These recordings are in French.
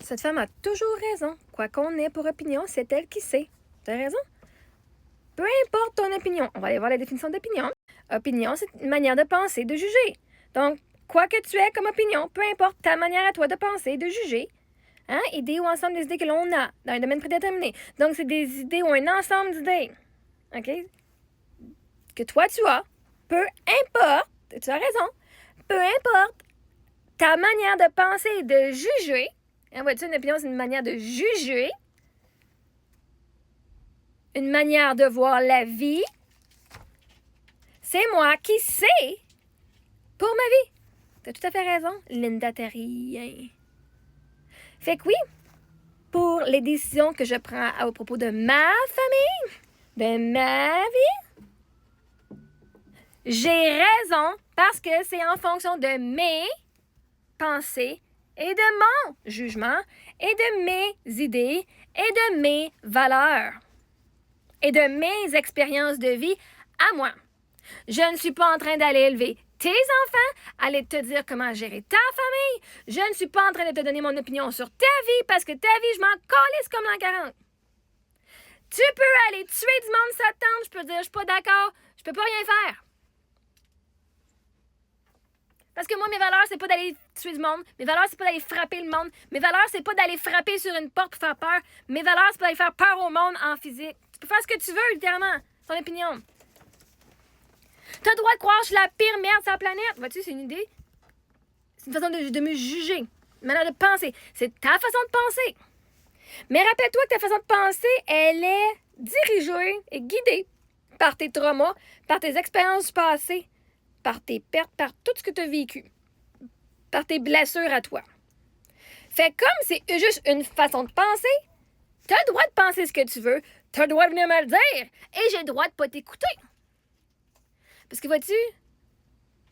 Cette femme a toujours raison. Quoi qu'on ait pour opinion, c'est elle qui sait. T'as raison. Peu importe ton opinion. On va aller voir la définition d'opinion. Opinion, c'est une manière de penser, de juger. Donc, quoi que tu aies comme opinion, peu importe ta manière à toi de penser, de juger, hein, idées ou ensemble des idées que l'on a dans un domaine prédéterminé. Donc, c'est des idées ou un ensemble d'idées. OK? Que toi, tu as. Peu importe, tu as raison, peu importe ta manière de penser et de juger. Hein, vois-tu, une opinion, c'est une manière de juger. Une manière de voir la vie. C'est moi qui sais pour ma vie. T'as tout à fait raison, Linda Terrien. Fait que oui, pour les décisions que je prends au propos de ma famille, de ma vie, j'ai raison parce que c'est en fonction de mes pensées et de mon jugement et de mes idées et de mes valeurs et de mes expériences de vie à moi. Je ne suis pas en train d'aller élever tes enfants, aller te dire comment gérer ta famille. Je ne suis pas en train de te donner mon opinion sur ta vie parce que ta vie, je m'en calisse comme l'an 40. Tu peux aller tuer du monde, ça te tente. Je peux dire, je suis pas d'accord. Je peux pas rien faire. Parce que moi, mes valeurs, c'est pas d'aller tuer du monde. Mes valeurs, c'est pas d'aller frapper le monde. Mes valeurs, c'est pas d'aller frapper sur une porte pour faire peur. Mes valeurs, c'est pas d'aller faire peur au monde en physique. Tu peux faire ce que tu veux, littéralement. Ton opinion. T'as le droit de croire que je suis la pire merde sur la planète. Vois-tu, c'est une idée. C'est une façon de me juger. Une manière de penser. C'est ta façon de penser. Mais rappelle-toi que ta façon de penser, elle est dirigée et guidée par tes traumas, par tes expériences passées, par tes pertes, par tout ce que tu as vécu, par tes blessures à toi. Fait comme c'est juste une façon de penser, tu as le droit de penser ce que tu veux, tu as le droit de venir me le dire, et j'ai le droit de pas t'écouter. Parce que vois-tu,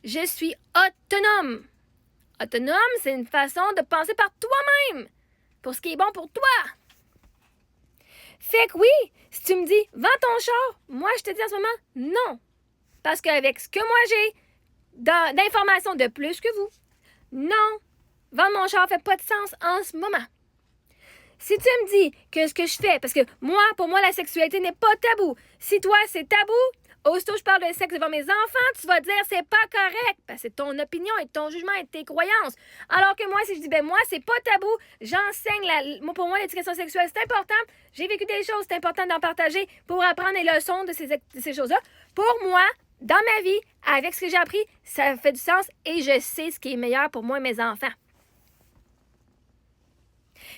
je suis autonome. Autonome, c'est une façon de penser par toi-même, pour ce qui est bon pour toi. Fait que oui, si tu me dis, vends ton char, moi je te dis en ce moment, non. Parce qu'avec ce que moi j'ai d'informations de plus que vous, non, vendre mon char fait pas de sens en ce moment. Si tu me dis que ce que je fais, parce que moi, pour moi, la sexualité n'est pas tabou. Si toi, c'est tabou, aussitôt je parle de sexe devant mes enfants, tu vas dire c'est pas correct. Parce que c'est ton opinion et ton jugement et tes croyances. Alors que moi, si je dis, ben moi, c'est pas tabou, j'enseigne, pour moi, l'éducation sexuelle, c'est important. J'ai vécu des choses, c'est important d'en partager pour apprendre les leçons de ces choses-là. Pour moi, dans ma vie, avec ce que j'ai appris, ça fait du sens et je sais ce qui est meilleur pour moi et mes enfants.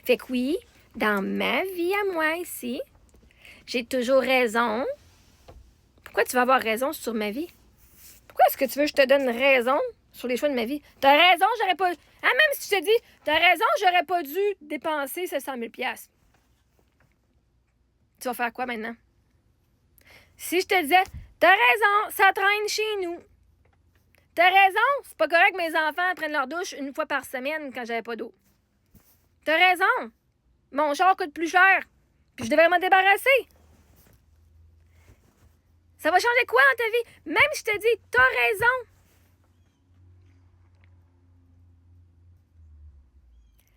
Fait que oui, dans ma vie à moi ici, j'ai toujours raison. Pourquoi tu vas avoir raison sur ma vie? Pourquoi est-ce que tu veux que je te donne raison sur les choix de ma vie? T'as raison, j'aurais pas... Ah, même si je te dis, t'as raison, j'aurais pas dû dépenser 700 000 $. Tu vas faire quoi maintenant? Si je te disais, t'as raison, ça traîne chez nous. T'as raison, c'est pas correct que mes enfants prennent leur douche une fois par semaine quand j'avais pas d'eau. T'as raison, mon char coûte plus cher, puis je devrais m'en débarrasser. Ça va changer quoi dans ta vie? Même si je te dis, t'as raison.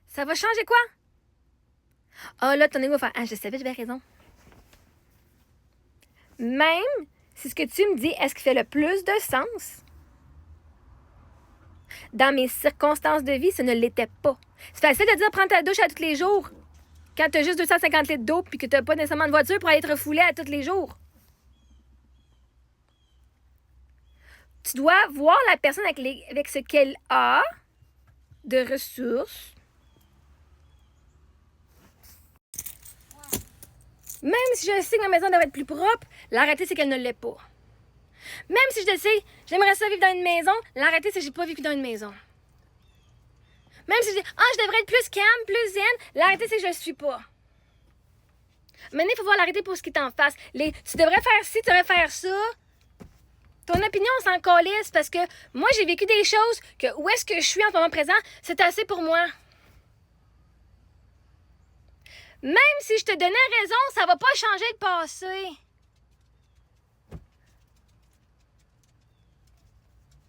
Ça va changer quoi? Ah là, ton ego va faire, ah, je savais, j'avais raison. Même si ce que tu me dis, est-ce qu'il fait le plus de sens? Dans mes circonstances de vie, ça ne l'était pas. C'est facile de dire prendre ta douche à tous les jours quand tu as juste 250 litres d'eau et que tu n'as pas nécessairement de voiture pour aller te refouler à tous les jours. Tu dois voir la personne avec ce qu'elle a de ressources. Même si je sais que ma maison devrait être plus propre, la réalité, c'est qu'elle ne l'est pas. Même si je le sais, j'aimerais ça vivre dans une maison, la réalité, c'est que j'ai pas vécu dans une maison. Même si je dis, je devrais être plus calme, plus zen, la réalité, c'est que je le suis pas. Maintenant, il faut voir la réalité pour ce qui est en face. Tu devrais faire ci, tu devrais faire ça. Ton opinion, on s'en calisse parce que moi, j'ai vécu des choses que où est-ce que je suis en ce moment présent, c'est assez pour moi. Même si je te donnais raison, ça va pas changer le passé.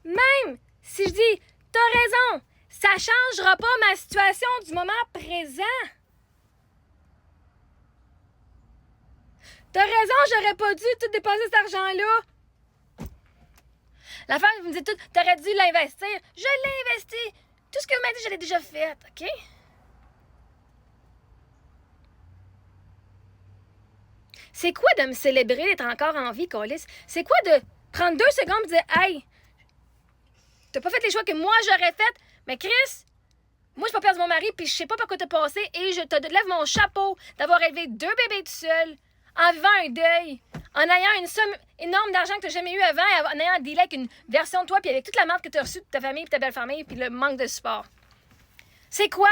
Même si je dis, t'as raison, Ça changera pas ma situation du moment présent. T'as raison, j'aurais pas dû tout dépenser cet argent-là. La femme me dit tout, t'aurais dû l'investir. Je l'ai investi. Tout ce que vous m'avez dit, je l'ai déjà fait, OK? C'est quoi de me célébrer d'être encore en vie, Colis? C'est quoi de prendre 2 secondes et dire, hey, t'as pas fait les choix que moi j'aurais fait, mais Chris, moi j'ai pas perdu mon mari, puis je sais pas par quoi t'as passé, et je te lève mon chapeau d'avoir élevé 2 bébés tout seul, en vivant un deuil, en ayant une somme énorme d'argent que t'as jamais eu avant, en ayant un deal avec une version de toi, puis avec toute la merde que t'as reçue de ta famille, puis ta belle famille, puis le manque de support. C'est quoi?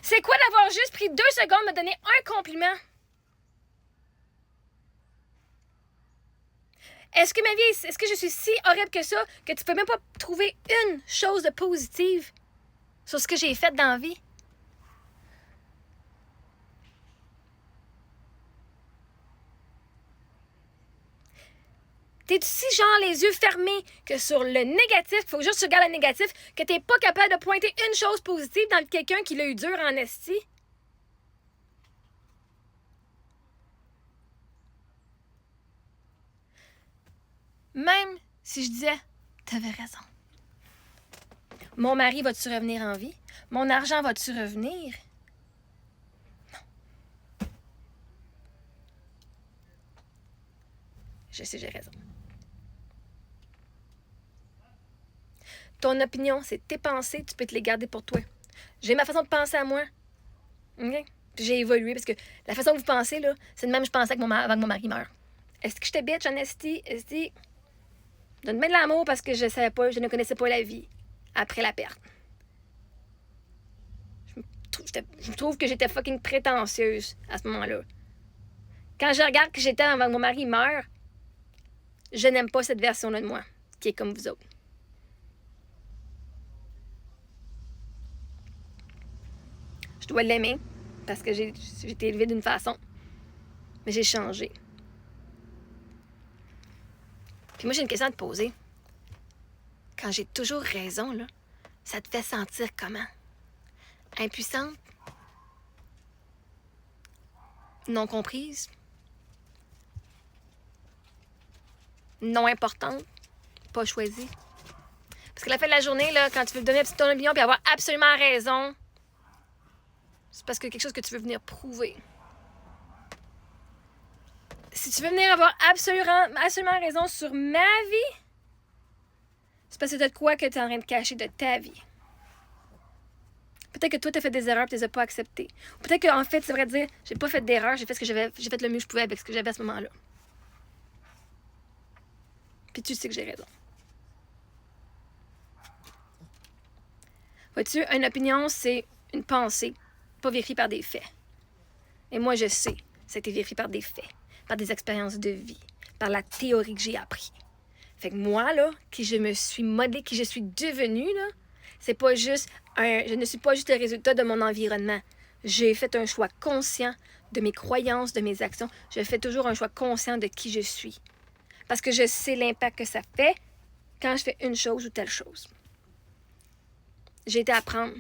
C'est quoi d'avoir juste pris 2 secondes de me donner un compliment? Est-ce que ma vie, est-ce que je suis si horrible que ça que tu peux même pas trouver une chose de positive sur ce que j'ai fait dans la vie? T'es si genre les yeux fermés que sur le négatif, il faut juste que tu regardes le négatif, que t'es pas capable de pointer une chose positive dans quelqu'un qui l'a eu dur en esti? Même si je disais, t'avais raison. Mon mari va-tu revenir en vie? Mon argent va-tu revenir? Non. Je sais, j'ai raison. Ton opinion, c'est tes pensées, tu peux te les garder pour toi. J'ai ma façon de penser à moi. OK? Puis j'ai évolué parce que la façon que vous pensez, là, c'est de même que je pensais avant que mon mari meure. Est-ce que j'étais bitch en esti? Esti? Donne-moi de l'amour parce que je savais pas, je ne connaissais pas la vie après la perte. Je trouve que j'étais fucking prétentieuse à ce moment-là. Quand je regarde que j'étais avant que mon mari meure, je n'aime pas cette version-là de moi, qui est comme vous autres. Je dois l'aimer parce que j'ai été élevée d'une façon, mais j'ai changé. Puis moi, j'ai une question à te poser. Quand j'ai toujours raison, là, ça te fait sentir comment? Impuissante? Non comprise? Non importante? Pas choisie? Parce que la fin de la journée, là, quand tu veux donner ton opinion et avoir absolument raison, c'est parce que quelque chose que tu veux venir prouver. Si tu veux venir avoir absolument raison sur ma vie, c'est parce que t'as de quoi que tu es en train de cacher de ta vie. Peut-être que toi, tu as fait des erreurs et tu les as pas acceptées. Peut-être qu'en fait, c'est vrai de dire, j'ai pas fait d'erreur, j'ai fait le mieux que je pouvais avec ce que j'avais à ce moment-là. Puis tu sais que j'ai raison. Vois-tu, une opinion, c'est une pensée, pas vérifiée par des faits. Et moi, je sais, ça a été vérifié par des faits, par des expériences de vie, par la théorie que j'ai appris. Fait que moi, là, qui je me suis modelée, qui je suis devenue, là, c'est pas juste je ne suis pas juste le résultat de mon environnement. J'ai fait un choix conscient de mes croyances, de mes actions. Je fais toujours un choix conscient de qui je suis. Parce que je sais l'impact que ça fait quand je fais une chose ou telle chose. J'ai été apprendre